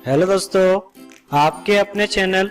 Hello दोस्तों, आपके अपने channel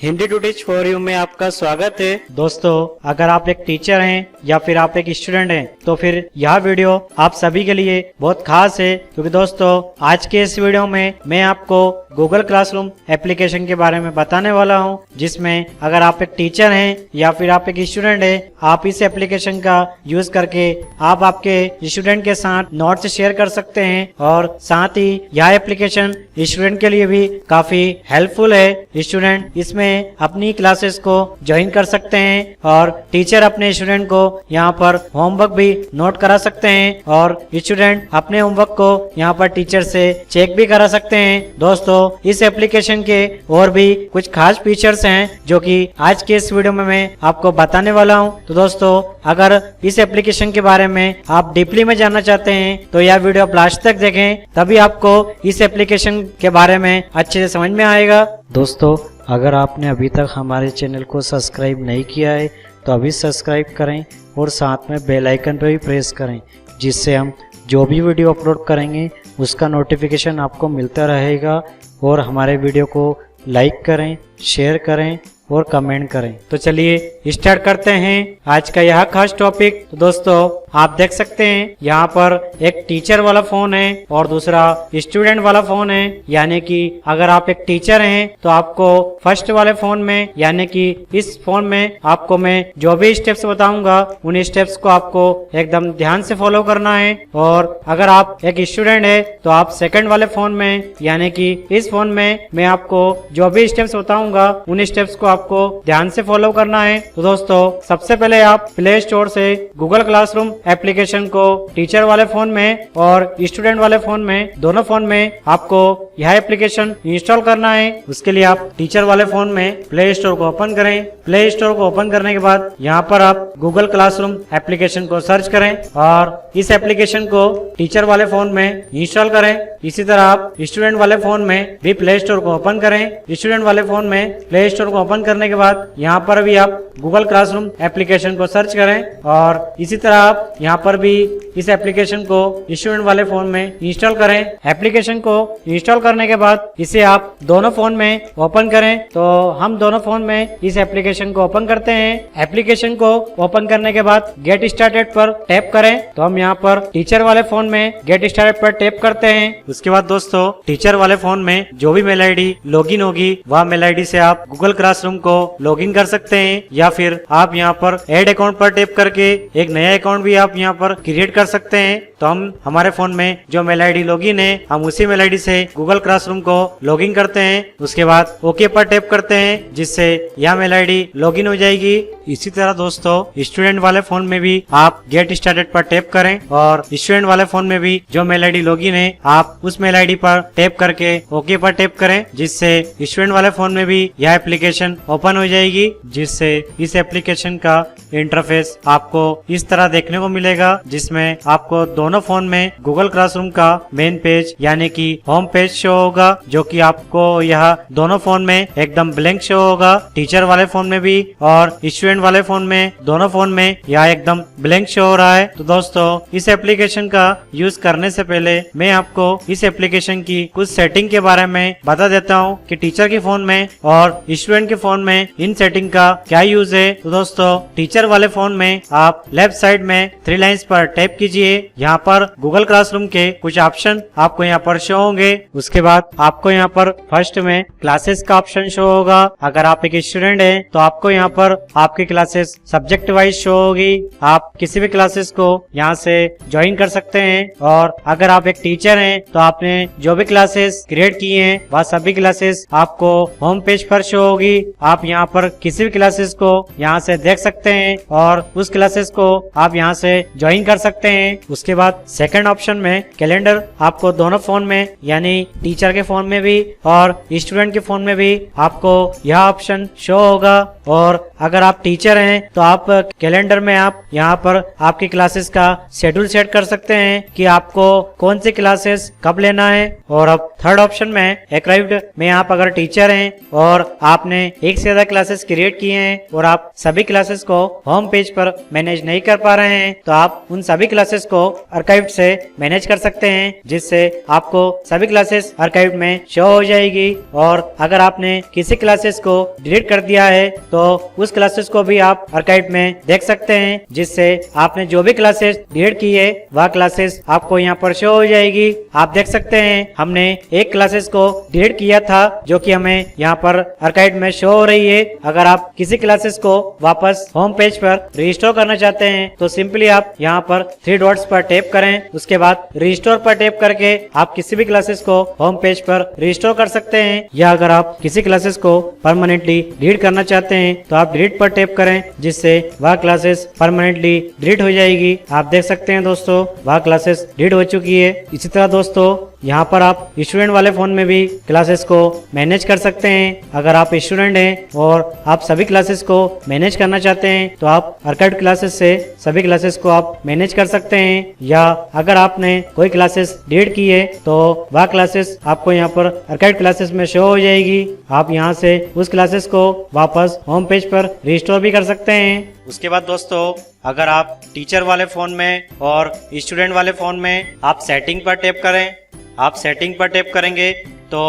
Hindi to teach for you में आपका स्वागत है। दोस्तों, अगर आप एक टीचर हैं या फिर आप एक स्टूडेंट हैं तो फिर यह वीडियो आप सभी के लिए बहुत खास है, क्योंकि दोस्तों आज के इस वीडियो में मैं आपको गूगल क्लासरूम एप्लीकेशन के बारे में बताने वाला हूं, जिसमें अगर आप एक टीचर हैं या फिर आप एक स्टूडेंट हैं, आप इस एप्लीकेशन का यूज करके आप आपके स्टूडेंट के साथ नोट्स शेयर कर सकते हैं और साथ ही यह एप्लीकेशन स्टूडेंट के लिए भी काफी हेल्पफुल है। स्टूडेंट इसमें अपनी क्लासेस को ज्वाइन कर सकते हैं और टीचर अपने स्टूडेंट को यहाँ पर होमवर्क भी नोट करा सकते हैं और स्टूडेंट अपने होमवर्क को यहाँ पर टीचर से चेक भी करा सकते हैं। दोस्तों, इस एप्लीकेशन के और भी कुछ खास फीचर्स हैं जो कि आज के इस वीडियो में मैं आपको बताने वाला हूँ। तो दोस्तों, अगर इस एप्लीकेशन के बारे में आप डीपली में जानना चाहते हैं तो यह वीडियो आप लास्ट तक देखें, तभी आपको इस एप्लीकेशन के बारे में अच्छे से समझ में आएगा। दोस्तों, अगर आपने अभी तक हमारे चैनल को सब्सक्राइब नहीं किया है तो अभी सब्सक्राइब करें और साथ में बेल आइकन पर भी प्रेस करें, जिससे हम जो भी वीडियो अपलोड करेंगे उसका नोटिफिकेशन आपको मिलता रहेगा। और हमारे वीडियो को लाइक करें, शेयर करें और कमेंट करें। तो चलिए स्टार्ट करते हैं आज का यह खास टॉपिक। तो दोस्तों, आप देख सकते हैं यहाँ पर एक टीचर वाला फोन है और दूसरा स्टूडेंट वाला फोन है। यानी कि अगर आप एक टीचर हैं तो आपको फर्स्ट वाले फोन में, यानी कि इस फोन में आपको मैं जो भी स्टेप्स बताऊंगा उन स्टेप्स को आपको एकदम ध्यान से फॉलो करना है। और अगर आप एक स्टूडेंट है तो आप सेकंड वाले फोन में, यानी कि इस फोन में मैं आपको जो भी स्टेप्स बताऊंगा उन स्टेप्स को आपको ध्यान से फॉलो करना है। तो दोस्तों, सबसे पहले आप प्ले स्टोर से गूगल क्लासरूम एप्लीकेशन को टीचर वाले फोन में और स्टूडेंट वाले फोन में, दोनों फोन में आपको यह एप्लीकेशन इंस्टॉल करना है। उसके लिए आप टीचर वाले फोन में प्ले स्टोर को ओपन करें। प्ले स्टोर को ओपन करने के बाद यहाँ पर आप गूगल क्लासरूम एप्लीकेशन को सर्च करें और इस एप्लीकेशन को टीचर वाले फोन में इंस्टॉल करें। इसी तरह आप स्टूडेंट वाले फोन में भी प्ले स्टोर को ओपन करें। स्टूडेंट वाले फोन में प्ले स्टोर को ओपन करने के बाद यहाँ पर भी आप गूगल क्लासरूम एप्लीकेशन को सर्च करें और इसी तरह आप यहाँ पर भी इस एप्लीकेशन को स्टूडेंट वाले फोन में इंस्टॉल करें। एप्लीकेशन को इंस्टॉल करने के बाद इसे आप दोनों फोन में ओपन करें। तो हम दोनों फोन में इस एप्लीकेशन को ओपन करते हैं। एप्लीकेशन को ओपन करने के बाद गेट स्टार्टेड पर टैप करें। तो हम यहाँ पर टीचर वाले फोन में गेट स्टार्टेड पर टैप करते हैं। उसके बाद दोस्तों, टीचर वाले फोन में जो भी मेल आईडी लॉगिन होगी वह मेल आईडी से आप गूगल क्लासरूम को लॉगिन कर सकते हैं, या फिर आप यहाँ पर ऐड अकाउंट पर टैप करके एक नया अकाउंट भी आप यहाँ पर क्रिएट कर सकते हैं। तो हम हमारे फोन में जो मेल आईडी लॉगिन है हम उसी मेल आईडी से गूगल क्लासरूम को लॉगिन करते हैं। उसके बाद ओके पर टैप करते हैं, जिससे यह मेल आईडी लॉगिन हो जाएगी। इसी तरह दोस्तों, स्टूडेंट वाले फोन में भी आप गेट स्टार्टेड पर टैप करें और स्टूडेंट वाले फोन में भी जो मेल आईडी लॉगिन है आप उस मेल आईडी पर टैप करके ओके पर टैप करें, जिससे स्टूडेंट वाले फोन में भी यह एप्लीकेशन ओपन हो जाएगी। जिससे इस एप्लीकेशन का इंटरफेस आपको इस तरह देखने को मिलेगा, जिसमें आपको दोनों फोन में गूगल क्लासरूम का मेन पेज यानी कि होम पेज शो होगा, जो कि आपको यह दोनों फोन में एकदम ब्लैंक शो होगा। टीचर वाले फोन में भी और स्टूडेंट वाले फोन में, दोनों फोन में यह एकदम ब्लैंक शो हो रहा है। तो दोस्तों, इस एप्लीकेशन का यूज करने से पहले मैं आपको इस एप्लीकेशन की कुछ सेटिंग के बारे में बता देता हूँ कि टीचर के फोन में और स्टूडेंट के फोन में इन सेटिंग का क्या यूज है। तो दोस्तों, टीचर वाले फोन में आप लेफ्ट साइड में 3 लाइंस पर टैप कीजिए। यहाँ पर गूगल क्लासरूम के कुछ ऑप्शन आपको यहाँ पर शो होंगे। उसके बाद आपको यहाँ पर फर्स्ट में क्लासेस का ऑप्शन शो होगा। अगर आप एक स्टूडेंट हैं तो आपको यहाँ पर आपकी क्लासेस सब्जेक्ट वाइज शो होगी। आप किसी भी क्लासेस को यहाँ से ज्वाइन कर सकते हैं। और अगर आप एक टीचर हैं तो आपने जो भी क्लासेस क्रिएट की हैं वह सभी क्लासेस आपको होम पेज पर शो होगी। आप यहाँ पर किसी भी क्लासेस को यहाँ से देख सकते हैं और उस क्लासेस को आप यहाँ से ज्वाइन कर सकते हैं। उसके बाद सेकंड ऑप्शन में कैलेंडर आपको दोनों फोन में, यानी टीचर के फोन में भी और स्टूडेंट के फोन में भी आपको यह ऑप्शन शो होगा। और अगर आप टीचर हैं तो आप कैलेंडर में आप यहाँ पर आपकी क्लासेस का शेड्यूल सेट कर सकते हैं कि आपको कौन सी क्लासेस कब लेना है। और अब थर्ड ऑप्शन में अराइव्ड में आप अगर टीचर हैं और आपने एक से ज्यादा क्लासेस क्रिएट किए हैं और आप सभी क्लासेस को होम पेज पर मैनेज नहीं कर पा रहे हैं तो आप उन सभी क्लासेस को आर्काइव से मैनेज कर सकते हैं, जिससे आपको सभी क्लासेस आर्काइव में शो हो जाएगी। और अगर आपने किसी क्लासेस को डिलीट कर दिया है तो उस क्लासेस को भी आप आर्काइव में देख सकते हैं, जिससे आपने जो भी क्लासेस डिलीट की है वह क्लासेस आपको यहाँ पर शो हो जाएगी। आप देख सकते हैं हमने एक क्लासेस को डिलीट किया था जो कि हमें यहाँ पर आर्काइव में शो हो रही है। अगर आप किसी क्लासेस को वापस होम पेज पर रिस्टोर करना चाहते हैं तो सिंपली आप यहाँ पर 3 डॉट्स पर टैप करें, उसके बाद रिस्टोर पर टैप करके आप किसी भी क्लासेस को होम पेज पर रिस्टोर कर सकते हैं। या अगर आप किसी क्लासेस को परमानेंटली डिलीट करना चाहते हैं तो आप डिलीट पर टैप करें, जिससे वह क्लासेस परमानेंटली डिलीट हो जाएगी। आप देख सकते हैं दोस्तों वह क्लासेस डिलीट हो चुकी है। इसी तरह दोस्तों यहाँ पर आप स्टूडेंट वाले फोन में भी क्लासेस को मैनेज कर सकते हैं। अगर आप स्टूडेंट हैं और आप सभी क्लासेस को मैनेज करना चाहते हैं तो आप आर्काइव क्लासेस से सभी क्लासेस को आप मैनेज कर सकते हैं। या अगर आपने कोई क्लासेस डिलीट की है तो वह क्लासेस आपको यहाँ पर आर्काइव क्लासेस में शो हो जाएगी। आप यहाँ से उस क्लासेस को वापस होम पेज पर रिस्टोर भी कर सकते हैं। उसके बाद दोस्तों अगर आप टीचर वाले फोन में और स्टूडेंट वाले फोन में आप सेटिंग पर टैप करें, आप सेटिंग पर टैप करेंगे तो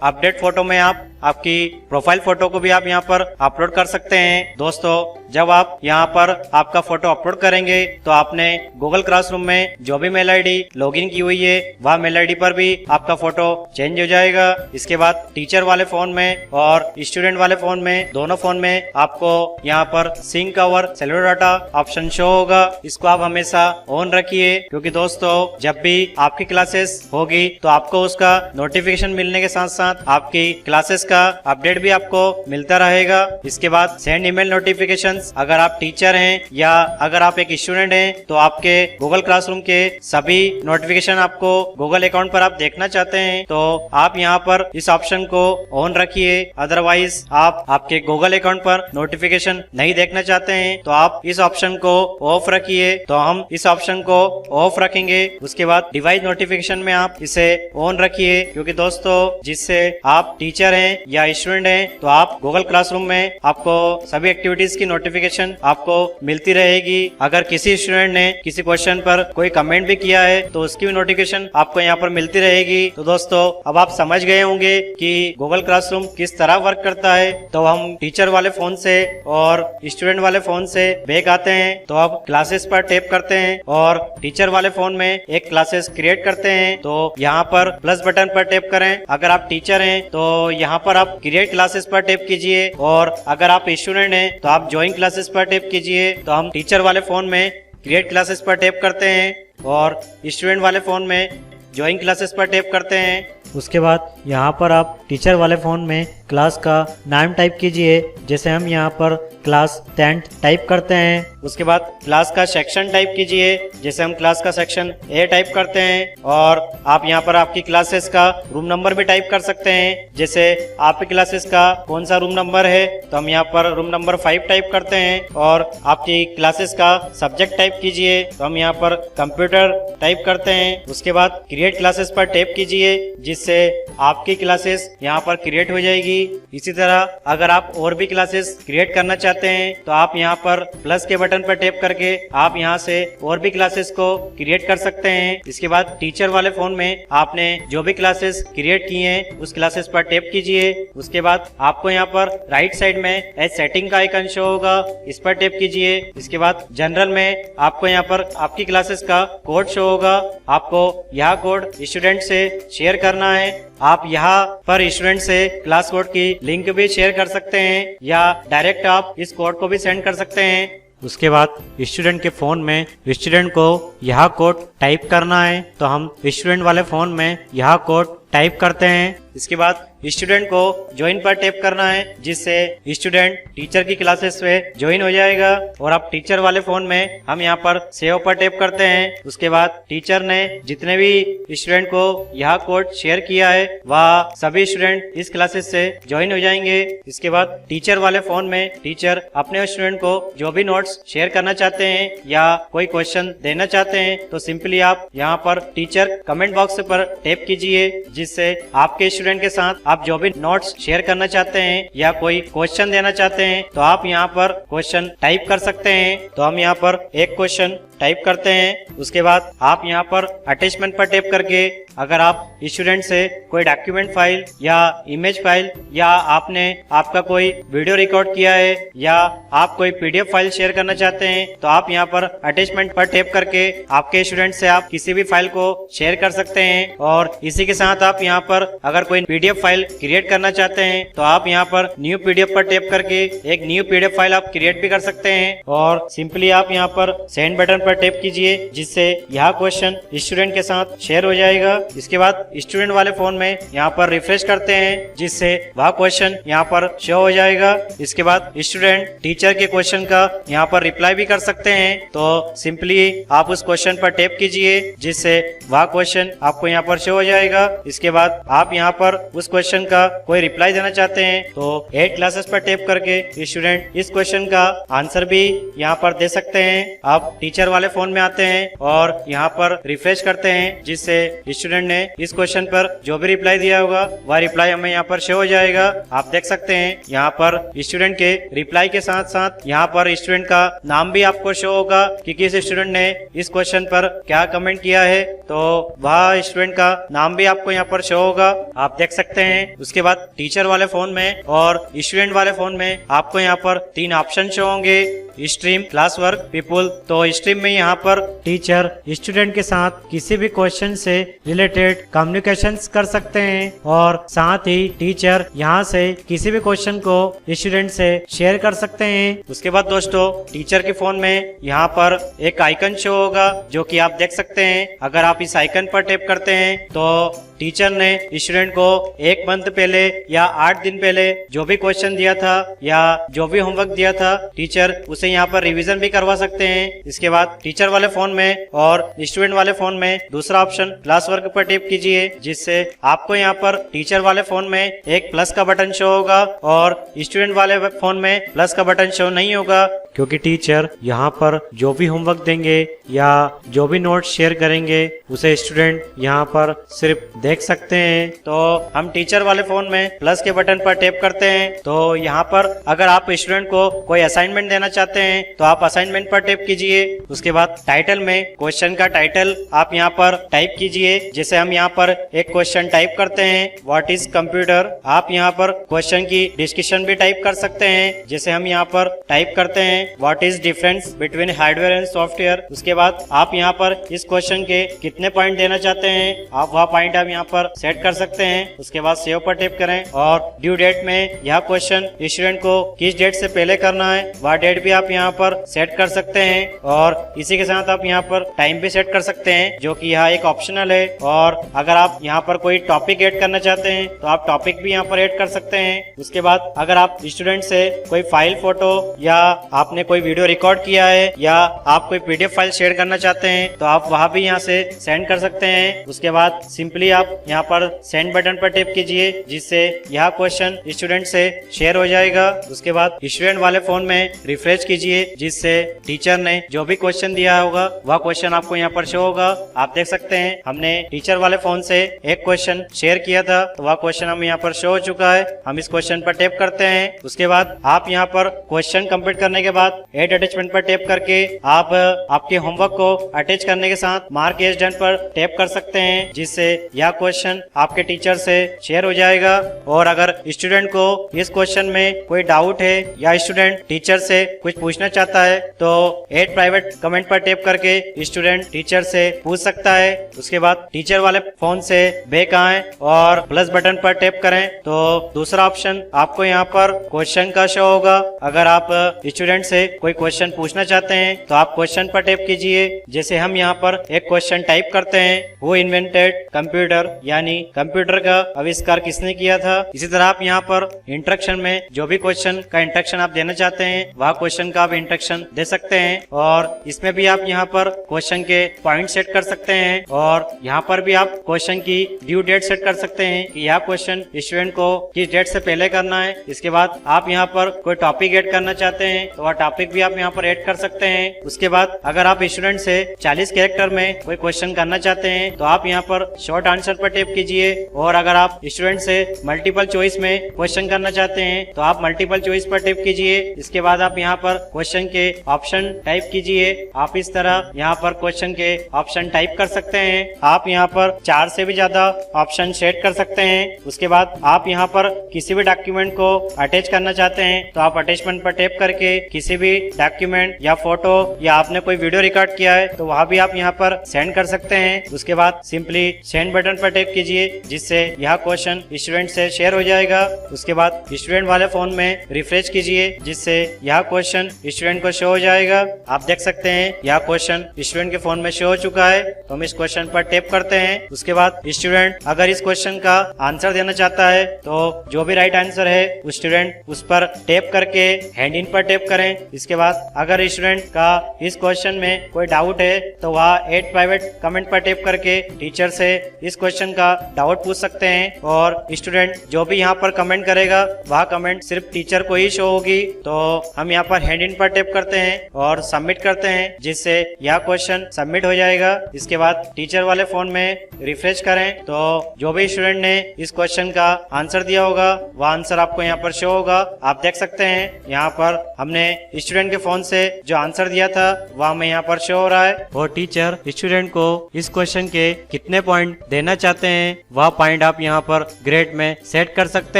अपडेट फोटो में आप आपकी प्रोफाइल फोटो को भी आप यहाँ पर अपलोड कर सकते हैं। दोस्तों जब आप यहाँ पर आपका फोटो अपलोड करेंगे तो आपने गूगल क्लासरूम में जो भी मेल आईडी लॉगिन की हुई है वह मेल आईडी पर भी आपका फोटो चेंज हो जाएगा। इसके बाद टीचर वाले फोन में और स्टूडेंट वाले फोन में दोनों फोन में आपको यहाँ पर सिंक अवर सेलुलर डाटा ऑप्शन शो होगा। इसको आप हमेशा ऑन रखिए, क्योंकि दोस्तों जब भी आपकी क्लासेस होगी तो आपको उसका नोटिफिकेशन मिलने के साथ साथ आपकी क्लासेस का अपडेट भी आपको मिलता रहेगा। इसके बाद सेंड ईमेल नोटिफिकेशंस, अगर आप टीचर हैं या अगर आप एक स्टूडेंट हैं तो आपके गूगल क्लासरूम के सभी नोटिफिकेशन आपको गूगल अकाउंट पर आप देखना चाहते हैं तो आप यहाँ पर इस ऑप्शन को ऑन रखिए। अदरवाइज आप आपके गूगल अकाउंट पर नोटिफिकेशन नहीं देखना चाहते हैं तो आप इस ऑप्शन को ऑफ रखिए। तो हम इस ऑप्शन को ऑफ रखेंगे। उसके बाद डिवाइस नोटिफिकेशन में आप इसे ऑन रखिए, क्योंकि दोस्तों जिससे आप टीचर हैं या स्टूडेंट हैं तो आप गूगल क्लासरूम में आपको सभी एक्टिविटीज की नोटिफिकेशन आपको मिलती रहेगी। अगर किसी स्टूडेंट ने किसी क्वेश्चन पर कोई कमेंट भी किया है तो उसकी भी नोटिफिकेशन आपको यहाँ पर मिलती रहेगी। तो दोस्तों अब आप समझ गए होंगे कि गूगल क्लासरूम किस तरह वर्क करता है। तो हम टीचर वाले फोन से और स्टूडेंट वाले फोन से बैक आते हैं। तो अब क्लासेस पर टैप करते हैं और टीचर वाले फोन में एक क्लासेस क्रिएट करते हैं। तो यहाँ पर प्लस बटन पर टैप करें। अगर आप टीचर हैं तो यहाँ पर आप क्रिएट क्लासेस पर टैप कीजिए, और अगर आप स्टूडेंट हैं तो आप ज्वाइन क्लासेस पर टैप कीजिए। तो हम टीचर वाले फोन में क्रिएट क्लासेस पर टैप करते हैं और स्टूडेंट वाले फोन में ज्वाइन क्लासेस पर टैप करते हैं। उसके बाद यहाँ पर आप टीचर वाले फोन में क्लास का नाम टाइप कीजिए, जैसे हम यहाँ पर क्लास 10 टाइप करते हैं। उसके बाद क्लास का सेक्शन टाइप कीजिए, जैसे हम क्लास का सेक्शन ए टाइप करते हैं। और आप यहाँ पर आपकी क्लासेस का रूम नंबर भी टाइप कर सकते हैं, जैसे आपकी क्लासेस का कौन सा रूम नंबर है तो हम यहाँ पर रूम नंबर 5 टाइप करते हैं। और आपकी क्लासेस का सब्जेक्ट टाइप कीजिए तो हम यहाँ पर कंप्यूटर टाइप करते हैं। उसके बाद क्रिएट क्लासेस पर टैप कीजिए, जिससे आपकी क्लासेस यहाँ पर क्रिएट हो जाएगी। इसी तरह अगर आप और भी क्लासेस क्रिएट करना चाहते हैं तो आप यहाँ पर प्लस के बटन पर टैप करके आप यहाँ से और भी क्लासेस को क्रिएट कर सकते हैं। इसके बाद टीचर वाले फोन में आपने जो भी क्लासेस क्रिएट किए हैं उस क्लासेस पर टैप कीजिए। उसके बाद आपको यहाँ पर राइट साइड में एज सेटिंग का आइकन शो होगा, इस पर टैप कीजिए। इसके बाद जनरल में आपको यहाँ पर आपकी क्लासेस का कोड शो होगा। आपको यह कोड स्टूडेंट से शेयर करना है। आप यहाँ पर स्टूडेंट से क्लास कोड की लिंक भी शेयर कर सकते हैं या डायरेक्ट आप इस कोड को भी सेंड कर सकते हैं। उसके बाद स्टूडेंट के फोन में स्टूडेंट को यह कोड टाइप करना है, तो हम स्टूडेंट वाले फोन में यह कोड टाइप करते हैं। इसके बाद स्टूडेंट को ज्वाइन पर टैप करना है, जिससे स्टूडेंट टीचर की क्लासेस में ज्वाइन हो जाएगा। और अब टीचर वाले फोन में हम यहाँ पर सेव पर टैप करते हैं। उसके बाद टीचर ने जितने भी स्टूडेंट को यह कोड शेयर किया है वह सभी स्टूडेंट इस क्लासेस से ज्वाइन हो जाएंगे। इसके बाद टीचर वाले फोन में टीचर अपने स्टूडेंट को जो भी नोट्स शेयर करना चाहते हैं या कोई क्वेश्चन देना चाहते हैं तो सिंपली आप यहाँ पर टीचर कमेंट बॉक्स पर टैप कीजिए, जिससे आपके स्टूडेंट के साथ आप जो भी नोट्स शेयर करना चाहते हैं या कोई क्वेश्चन देना चाहते हैं तो आप यहाँ पर क्वेश्चन टाइप कर सकते हैं। तो हम यहाँ पर एक क्वेश्चन टाइप करते हैं। उसके बाद आप यहाँ पर अटैचमेंट पर टैप करके अगर आप स्टूडेंट से कोई डॉक्यूमेंट फाइल या इमेज फाइल या आपका कोई वीडियो रिकॉर्ड किया है या आप कोई पीडीएफ फाइल शेयर करना चाहते हैं तो आप यहाँ पर अटैचमेंट पर टैप करके आपके स्टूडेंट से आप किसी भी फाइल को शेयर कर सकते हैं। और इसी के साथ आप यहाँ पर अगर कोई पीडीएफ फाइल क्रिएट करना चाहते हैं तो आप यहाँ पर न्यू पीडीएफ पर टैप करके एक न्यू पीडीएफ फाइल आप क्रिएट भी कर सकते हैं। और सिंपली आप यहाँ पर सेंड बटन पर टैप कीजिए जिससे यह क्वेश्चन स्टूडेंट के साथ शेयर हो जाएगा। इसके बाद स्टूडेंट वाले फोन में यहाँ पर रिफ्रेश करते हैं जिससे वह क्वेश्चन यहाँ पर शो हो जाएगा। इसके बाद स्टूडेंट टीचर के क्वेश्चन का यहाँ पर रिप्लाई भी कर सकते हैं। तो सिंपली आप उस क्वेश्चन पर टैप कीजिए जिससे वह क्वेश्चन आपको यहाँ पर शो हो जाएगा। इसके बाद आप यहाँ पर उस क्वेश्चन का कोई रिप्लाई देना चाहते हैं तो 8 क्लासेस पर टैप करके स्टूडेंट इस क्वेश्चन का आंसर भी यहाँ पर दे सकते हैं। आप टीचर वाले फोन में आते हैं और यहाँ पर रिफ्रेश करते हैं जिससे स्टूडेंट ने इस क्वेश्चन पर जो भी रिप्लाई दिया होगा वह रिप्लाई हमें यहाँ पर शो हो जाएगा। आप देख सकते हैं यहाँ पर स्टूडेंट के रिप्लाई के साथ साथ यहाँ पर स्टूडेंट का नाम भी आपको शो होगा कि किस स्टूडेंट ने इस क्वेश्चन पर क्या कमेंट किया है, तो वह स्टूडेंट का नाम भी आपको यहाँ पर शो होगा। आप देख सकते हैं। उसके बाद टीचर वाले फोन में और स्टूडेंट वाले फोन में आपको यहाँ पर 3 ऑप्शन शो होंगे, स्ट्रीम, क्लास वर्क, पीपल। तो स्ट्रीम में यहाँ पर टीचर स्टूडेंट के साथ किसी भी क्वेश्चन से रिलेटेड कम्युनिकेशंस कर सकते हैं और साथ ही टीचर यहाँ से किसी भी क्वेश्चन को स्टूडेंट से शेयर कर सकते हैं। उसके बाद दोस्तों टीचर के फोन में यहाँ पर एक आइकन शो होगा जो कि आप देख सकते हैं। अगर आप इस आइकन पर टैप करते हैं तो टीचर ने स्टूडेंट को 1 मंथ पहले या 8 दिन पहले जो भी क्वेश्चन दिया था या जो भी होमवर्क दिया था टीचर उसे यहाँ पर रिवीजन भी करवा सकते हैं। इसके बाद टीचर वाले फोन में और स्टूडेंट वाले फोन में दूसरा ऑप्शन क्लास वर्क पर टैप कीजिए जिससे आपको यहाँ पर टीचर वाले फोन में एक प्लस का बटन शो होगा और स्टूडेंट वाले फोन में प्लस का बटन शो नहीं होगा क्योंकि टीचर यहाँ पर जो भी होमवर्क देंगे या जो भी नोट्स शेयर करेंगे उसे स्टूडेंट यहाँ पर सिर्फ देख सकते हैं। तो हम टीचर वाले फोन में प्लस के बटन पर टैप करते हैं तो यहाँ पर अगर आप स्टूडेंट को कोई असाइनमेंट देना चाहते हैं तो आप असाइनमेंट पर टैप कीजिए। उसके बाद टाइटल में क्वेश्चन का टाइटल आप यहाँ पर टाइप कीजिए। जैसे हम यहाँ पर एक क्वेश्चन टाइप करते हैं व्हाट इज कंप्यूटर, आप यहाँ पर क्वेश्चन की डिस्क्रिप्शन भी टाइप कर सकते हैं। जैसे हम यहाँ पर टाइप करते हैं what is difference between hardware and software. उसके बाद आप यहाँ पर इस क्वेश्चन के कितने पॉइंट देना चाहते हैं आप वह पॉइंट आप यहाँ पर सेट कर सकते हैं। उसके बाद सेव पर टैप करें और ड्यू डेट में यह क्वेश्चन स्टूडेंट को किस डेट से पहले करना है वह डेट भी आप यहाँ पर सेट कर सकते हैं। और इसी के साथ आप यहाँ पर टाइम भी सेट कर सकते हैं जो कि यहाँ एक ऑप्शनल है। और अगर आप यहाँ पर कोई टॉपिक ऐड करना चाहते हैं तो आप टॉपिक भी यहाँ पर ऐड कर सकते हैं। उसके बाद अगर आप स्टूडेंट से कोई फाइल, फोटो या आपने कोई वीडियो रिकॉर्ड किया है या आप कोई पीडीएफ फाइल शेयर करना चाहते हैं तो आप वहां भी यहाँ से सेंड कर सकते हैं। उसके बाद सिंपली आप यहाँ पर सेंड बटन पर टैप कीजिए जिससे यह क्वेश्चन स्टूडेंट से शेयर हो जाएगा। उसके बाद स्टूडेंट वाले फोन में रिफ्रेश कीजिए जिससे टीचर ने जो भी क्वेश्चन दिया होगा वह क्वेश्चन आपको यहाँ पर शो होगा। आप देख सकते हैं हमने टीचर वाले फोन से एक क्वेश्चन शेयर किया था तो वह क्वेश्चन हमें यहाँ पर शो हो चुका है। हम इस क्वेश्चन पर टैप करते हैं। उसके बाद आप यहाँ पर क्वेश्चन कंप्लीट करने के बाद एड अटैचमेंट पर टैप करके आप आपके होमवर्क को अटैच करने के साथ मार्क एज डन पर टैप कर सकते हैं जिससे यह क्वेश्चन आपके टीचर से शेयर हो जाएगा। और अगर स्टूडेंट को इस क्वेश्चन में कोई डाउट है या स्टूडेंट टीचर से कुछ पूछना चाहता है तो एड प्राइवेट कमेंट पर टैप करके स्टूडेंट टीचर से पूछ सकता है। उसके बाद टीचर वाले फोन से बैक आए और प्लस बटन पर टैप करें तो दूसरा ऑप्शन आपको यहाँ पर क्वेश्चन का शो होगा। अगर आप स्टूडेंट से कोई क्वेश्चन पूछना चाहते हैं तो आप क्वेश्चन पर टैप कीजिए। जैसे हम यहाँ पर एक क्वेश्चन टाइप करते हैं हु इन्वेंटेड कंप्यूटर, यानी कंप्यूटर का आविष्कार किसने किया था। इसी तरह आप यहाँ पर इंस्ट्रक्शन में जो भी क्वेश्चन का इंस्ट्रक्शन आप देना चाहते हैं वह क्वेश्चन का आप इंस्ट्रक्शन दे सकते हैं। और इसमें भी आप यहाँ पर क्वेश्चन के पॉइंट सेट कर सकते हैं और यहाँ पर भी आप क्वेश्चन की ड्यू डेट सेट कर सकते हैं कि यह क्वेश्चन स्टूडेंट को किस डेट से पहले करना है। इसके बाद आप यहाँ पर कोई टॉपिक ऐड करना चाहते हैं तो वह टॉपिक भी आप यहाँ पर ऐड कर सकते हैं। उसके बाद अगर आप स्टूडेंट से 40 कैरेक्टर में कोई क्वेश्चन करना चाहते हैं तो आप यहाँ पर शॉर्ट आंसर पर टैप कीजिए। और अगर आप स्टूडेंट से मल्टीपल चॉइस में क्वेश्चन करना चाहते हैं तो आप मल्टीपल चॉइस पर टैप कीजिए। इसके बाद आप यहाँ पर क्वेश्चन के ऑप्शन टाइप कीजिए। आप इस तरह यहाँ पर क्वेश्चन के ऑप्शन टाइप कर सकते हैं। आप यहाँ पर 4 से भी ज्यादा ऑप्शन सेट कर सकते हैं। उसके बाद आप यहाँ पर किसी भी डॉक्यूमेंट को अटैच करना चाहते हैं तो आप अटैचमेंट पर टैप करके किसी भी डॉक्यूमेंट या फोटो या आपने कोई वीडियो रिकॉर्ड किया है तो वहाँ भी आप यहाँ पर सेंड कर सकते हैं। उसके बाद सिंपली सेंड बटन पर टैप कीजिए, जिससे यह क्वेश्चन स्टूडेंट से शेयर हो जाएगा। उसके बाद स्टूडेंट वाले फोन में रिफ्रेश कीजिए, जिससे यह क्वेश्चन स्टूडेंट को शो हो जाएगा। आप देख सकते हैं यह क्वेश्चन स्टूडेंट के फोन में शो हो चुका है। तो हम इस क्वेश्चन पर टैप करते हैं। उसके बाद स्टूडेंट अगर इस क्वेश्चन का आंसर देना चाहता है तो जो भी राइट आंसर है स्टूडेंट उस पर टैप करके हैंड इन पर टैप करें। इसके बाद अगर स्टूडेंट का इस क्वेश्चन में कोई डाउट है तो वह ऐड प्राइवेट कमेंट पर टैप करके टीचर से इस क्वेश्चन का डाउट पूछ सकते हैं। और स्टूडेंट जो भी यहाँ पर कमेंट करेगा वह कमेंट सिर्फ टीचर को ही शो होगी। तो हम यहाँ पर हैंड इन पर टैप करते हैं और सबमिट करते हैं, जिससे यह क्वेश्चन सबमिट हो जाएगा। इसके बाद टीचर वाले फोन में रिफ्रेश करें तो जो भी स्टूडेंट ने इस क्वेश्चन का आंसर दिया होगा वह आंसर आपको यहाँ पर शो होगा। आप देख सकते हैं यहाँ पर हमने स्टूडेंट के फोन से जो आंसर दिया था वह हमें यहाँ पर शो हो रहा है। और टीचर स्टूडेंट को इस क्वेश्चन के कितने पॉइंट देना चाहते हैं वह पॉइंट आप यहाँ पर ग्रेड में सेट कर सकते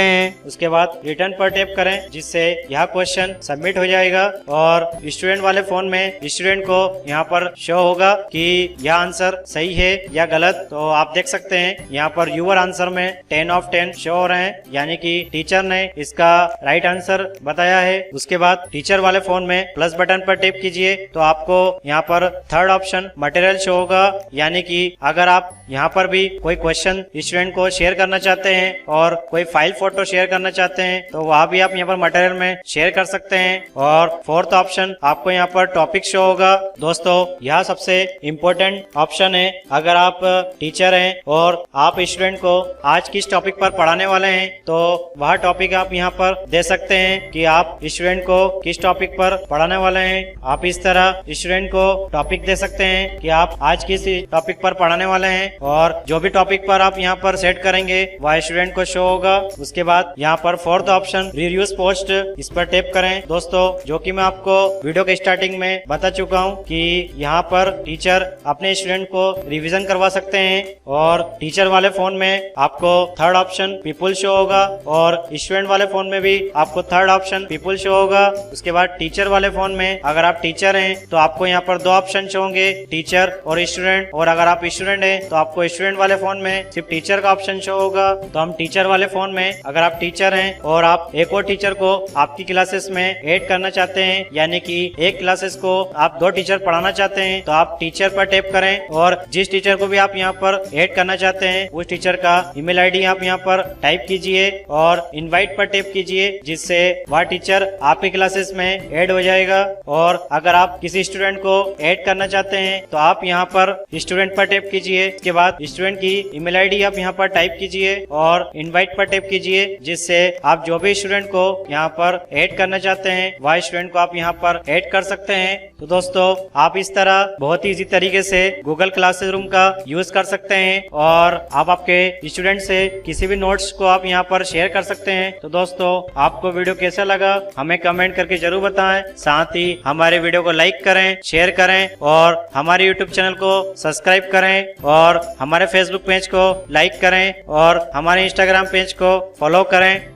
हैं। उसके बाद रिटर्न पर टैप करें, जिससे यह क्वेश्चन सबमिट हो जाएगा और स्टूडेंट वाले फोन में स्टूडेंट को यहाँ पर शो होगा कि यह आंसर सही है या गलत। तो आप देख सकते हैं यहाँ पर यूर आंसर में 10 of 10 शो हो रहे हैं, यानी कि टीचर ने इसका राइट आंसर बताया है। उसके बाद टीचर वाले फोन में प्लस बटन पर टैप कीजिए तो आपको यहाँ पर थर्ड ऑप्शन मटेरियल शो होगा, यानी कि अगर आप यहाँ पर भी कोई क्वेश्चन स्टूडेंट को शेयर करना चाहते हैं और कोई फाइल फोटो शेयर करना चाहते हैं तो वहाँ भी आप यहाँ पर मटेरियल में शेयर कर सकते हैं। और फोर्थ ऑप्शन आपको यहाँ पर टॉपिक शो होगा। दोस्तों यह सबसे इम्पोर्टेंट ऑप्शन है। अगर आप टीचर हैं और आप स्टूडेंट को आज किस टॉपिक पर पढ़ाने वाले हैं तो वह टॉपिक आप यहाँ पर दे सकते हैं कि आप स्टूडेंट को किस टॉपिक पर पढ़ाने वाले हैं। आप इस तरह स्टूडेंट को टॉपिक दे सकते हैं कि आप आज किस टॉपिक पर पढ़ाने वाले हैं और जो भी टॉपिक पर आप यहाँ पर सेट करेंगे वह स्टूडेंट को शो होगा। उसके बाद यहाँ पर फोर्थ ऑप्शन रिव्यूज पोस्ट, इस पर टैप करें। दोस्तों जो कि मैं आपको वीडियो के स्टार्टिंग में बता चुका हूँ कि यहाँ पर टीचर अपने स्टूडेंट को रिवीजन करवा सकते हैं। और टीचर वाले फोन में आपको थर्ड ऑप्शन पीपल शो होगा और स्टूडेंट वाले फोन में भी आपको थर्ड ऑप्शन पीपल शो होगा। उसके बाद टीचर वाले फोन में अगर आप टीचर हैं तो आपको यहाँ पर 2 ऑप्शन शो होंगे, टीचर और स्टूडेंट। और अगर आप स्टूडेंट हैं तो आपको स्टूडेंट वाले फोन में सिर्फ टीचर का ऑप्शन शो होगा। तो हम टीचर वाले फोन में अगर आप टीचर हैं और आप एक और टीचर को आपकी क्लासेस में ऐड करना चाहते हैं, यानी कि एक क्लासेस को आप 2 टीचर पढ़ाना चाहते हैं तो आप टीचर पर टैप करें और जिस टीचर को भी आप यहाँ पर ऐड करना चाहते हैं उस टीचर का ईमेल आईडी आप यहाँ पर टाइप कीजिए और इनवाइट पर टैप कीजिए, जिससे वह टीचर आपकी क्लासेस में ऐड हो जाएगा। और अगर आप किसी स्टूडेंट को ऐड करना चाहते हैं तो आप यहाँ पर स्टूडेंट पर टैप कीजिए। इसके बाद स्टूडेंट की ईमेल आईडी आप यहाँ पर टाइप कीजिए और इनवाइट पर टैप कीजिए, जिससे आप जो भी स्टूडेंट को यहाँ पर ऐड करना चाहते हैं वह स्टूडेंट को आप यहाँ पर ऐड कर सकते हैं। तो दोस्तों आप इस तरह बहुत ही इजी तरीके से गूगल क्लासरूम का यूज कर सकते हैं और आप आपके स्टूडेंट से किसी भी नोट्स को आप यहाँ पर शेयर कर सकते हैं। तो दोस्तों आपको वीडियो कैसा लगा हमें कमेंट करके जरूर बताएं। साथ ही हमारे वीडियो को लाइक करें, शेयर करें और हमारे यूट्यूब चैनल को सब्सक्राइब करें और हमारे फेसबुक पेज को लाइक करें और हमारे इंस्टाग्राम पेज को फॉलो करें।